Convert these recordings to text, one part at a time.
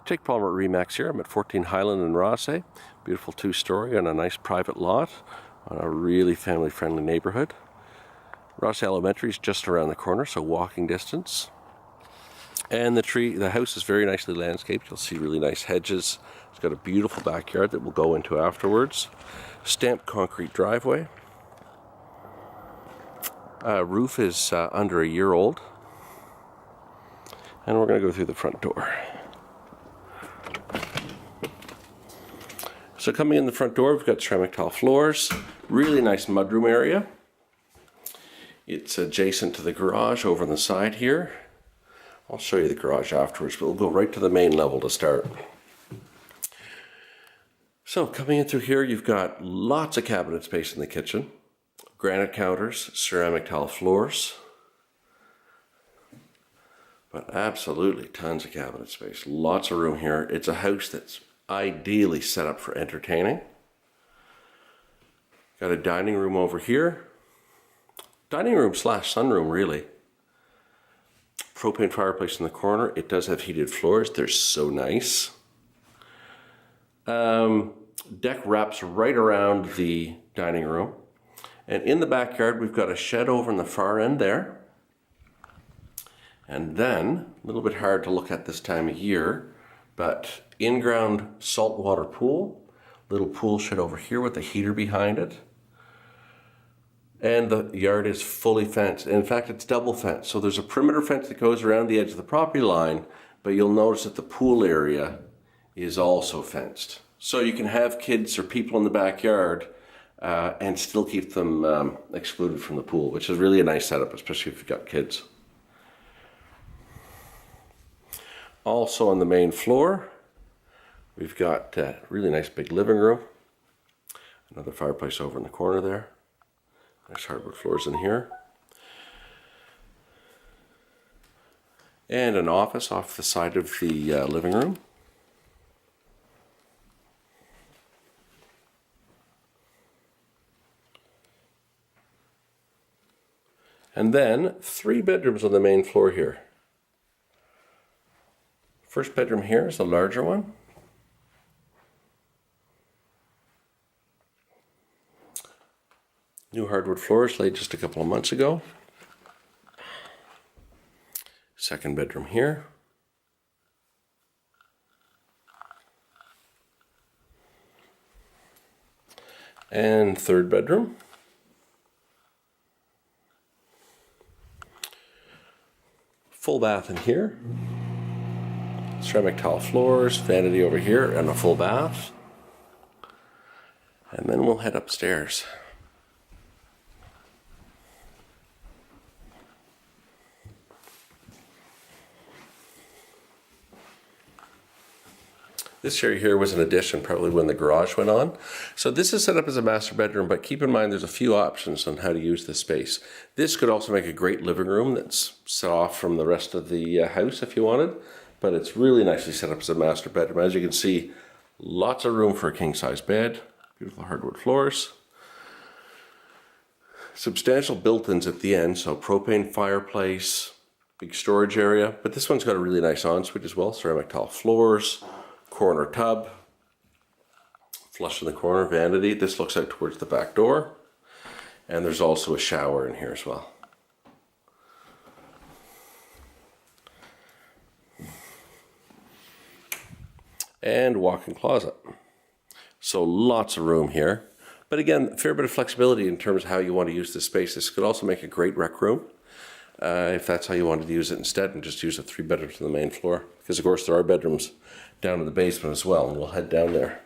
Jake Palmer at Remax here. I'm at 14 Highland in Rothesay. Beautiful two-story on a nice private lot on a really family-friendly neighborhood. Rothesay Elementary is just around the corner, so walking distance. And the house is very nicely landscaped. You'll see really nice hedges. It's got a beautiful backyard that we'll go into afterwards. Stamped concrete driveway. Roof is under a year old. And we're going to go through the front door. So coming in the front door, we've got ceramic tile floors, really nice mudroom area. It's adjacent to the garage over on the side here. I'll show you the garage afterwards, but we'll go right to the main level to start. So coming in through here, you've got lots of cabinet space in the kitchen. Granite counters, ceramic tile floors. But absolutely tons of cabinet space, lots of room here. It's a house that's ideally set up for entertaining. Got a dining room over here. Dining room slash sunroom, really. Propane fireplace in the corner. It does have heated floors. They're so nice. Deck wraps right around the dining room. And in the backyard, we've got a shed over in the far end there. And then, a little bit hard to look at this time of year, but in-ground saltwater pool, little pool shed over here with a heater behind it. And the yard is fully fenced. In fact, it's double fenced. So there's a perimeter fence that goes around the edge of the property line, but you'll notice that the pool area is also fenced. So you can have kids or people in the backyard and still keep them excluded from the pool, which is really a nice setup, especially if you've got kids. Also on the main floor, we've got a really nice big living room. Another fireplace over in the corner there. Nice hardwood floors in here. And an office off the side of the living room. And then 3 bedrooms on the main floor here. First bedroom here is the larger one. New hardwood floors laid just a couple of months ago. Second bedroom here. And third bedroom. Full bath in here. Ceramic tile floors, vanity over here, and a full bath. And then we'll head upstairs. This area here was an addition probably when the garage went on. So this is set up as a master bedroom, but keep in mind there's a few options on how to use this space. This could also make a great living room that's set off from the rest of the house if you wanted, but it's really nicely set up as a master bedroom. As you can see, lots of room for a king-size bed, beautiful hardwood floors. Substantial built-ins at the end, so propane fireplace, big storage area, but this one's got a really nice ensuite as well, ceramic tile floors, corner tub, flush in the corner, vanity. This looks out towards the back door. And there's also a shower in here as well. And walk-in closet. So lots of room here. But again, a fair bit of flexibility in terms of how you want to use this space. This could also make a great rec room. If that's how you wanted to use it instead, and just use the 3 bedrooms on the main floor. Because of course there are bedrooms down in the basement as well, and we'll head down there.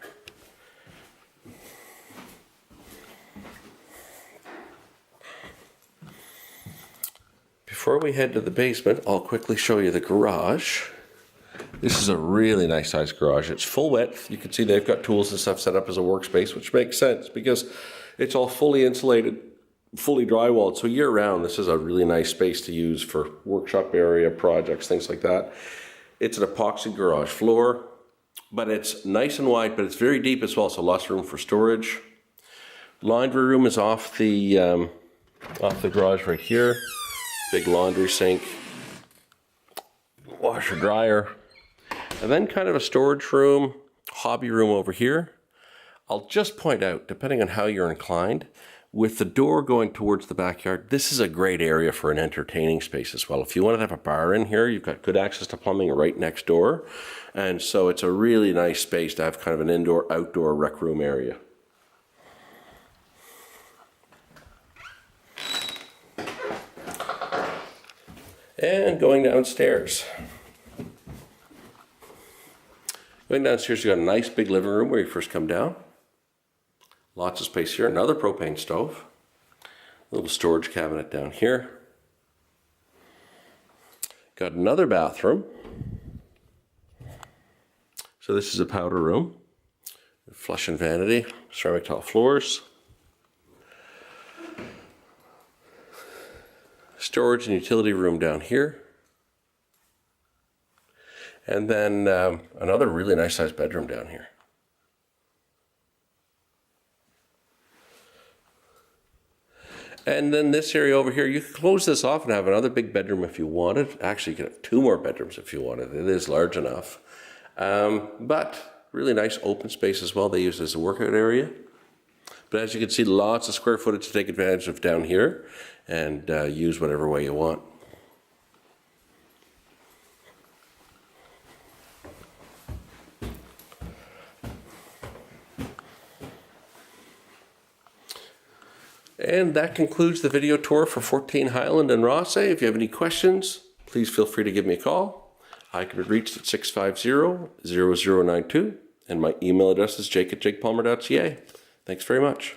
Before we head to the basement, I'll quickly show you the garage. This is a really nice sized garage. It's full width. You can see they've got tools and stuff set up as a workspace, which makes sense because it's all fully insulated, fully drywalled. So year round, this is a really nice space to use for workshop area, projects, things like that. It's an epoxy garage floor, but it's nice and wide, but it's very deep as well, so lots of room for storage. Laundry room is off the garage right here. Big laundry sink, washer dryer. And then kind of a storage room, hobby room over here. I'll just point out, depending on how you're inclined, with the door going towards the backyard, this is a great area for an entertaining space as well. If you want to have a bar in here, you've got good access to plumbing right next door. And so it's a really nice space to have kind of an indoor-outdoor rec room area. And going downstairs. Going downstairs, you've got a nice big living room where you first come down. Lots of space here. Another propane stove. A little storage cabinet down here. Got another bathroom. So this is a powder room. Flush and vanity. Ceramic tile floors. Storage and utility room down here. And then another really nice sized bedroom down here. And then this area over here, you can close this off and have another big bedroom if you wanted. Actually, you can have 2 more bedrooms if you wanted. It is large enough. But really nice open space as well. They use it as a workout area. But as you can see, lots of square footage to take advantage of down here and use whatever way you want. And that concludes the video tour for 14 Highland and Rothesay. If you have any questions, please feel free to give me a call. I can be reached at 650-0092, and my email address is jake@jakepalmer.ca. Thanks very much.